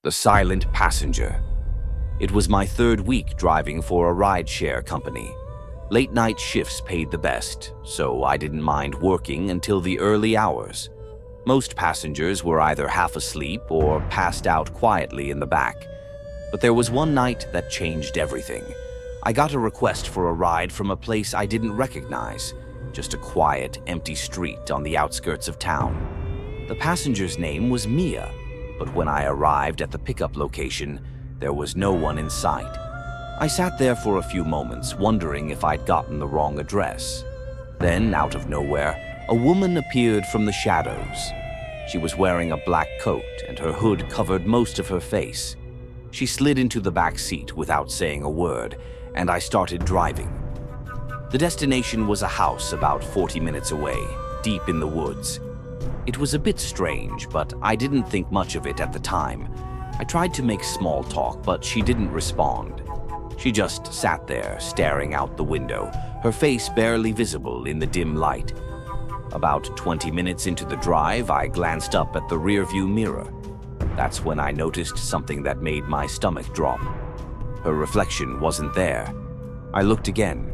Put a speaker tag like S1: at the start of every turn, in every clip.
S1: The silent passenger. It was my third week driving for a rideshare company. Late-night shifts paid the best, so I didn't mind working until the early hours. Most passengers were either half asleep or passed out quietly in the back. But there was one night that changed everything. I got a request for a ride from a place I didn't recognize, just a quiet, empty street on the outskirts of town. The passenger's name was Mia, but when I arrived at the pickup location, there was no one in sight. I sat there for a few moments, wondering if I'd gotten the wrong address. Then, out of nowhere, a woman appeared from the shadows. She was wearing a black coat, and her hood covered most of her face. She slid into the back seat without saying a word, and I started driving. The destination was a house about 40 minutes away, deep in the woods. It was a bit strange, but I didn't think much of it at the time. I tried to make small talk, but she didn't respond. She just sat there, staring out the window, her face barely visible in the dim light. About 20 minutes into the drive, I glanced up at the rearview mirror. That's when I noticed something that made my stomach drop. Her reflection wasn't there. I looked again.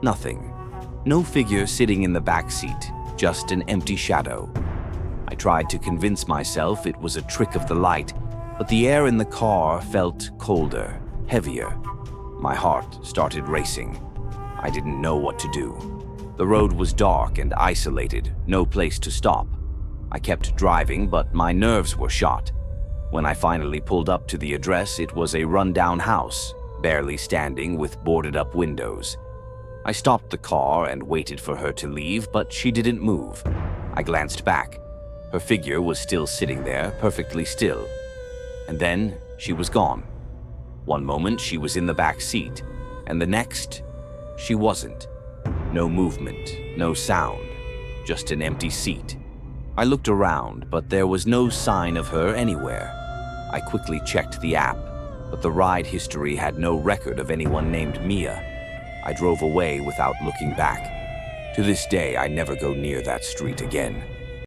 S1: Nothing. No figure sitting in the back seat, just an empty shadow. I tried to convince myself it was a trick of the light, but the air in the car felt colder, heavier. My heart started racing. I didn't know what to do. The road was dark and isolated, no place to stop. I kept driving, but my nerves were shot. When I finally pulled up to the address, it was a rundown house, barely standing with boarded-up windows. I stopped the car and waited for her to leave, but she didn't move. I glanced back. Her figure was still sitting there, perfectly still. And then she was gone. One moment she was in the back seat, and the next, she wasn't. No movement, no sound, just an empty seat. I looked around, but there was no sign of her anywhere. I quickly checked the app, but the ride history had no record of anyone named Mia. I drove away without looking back. To this day, I never go near that street again.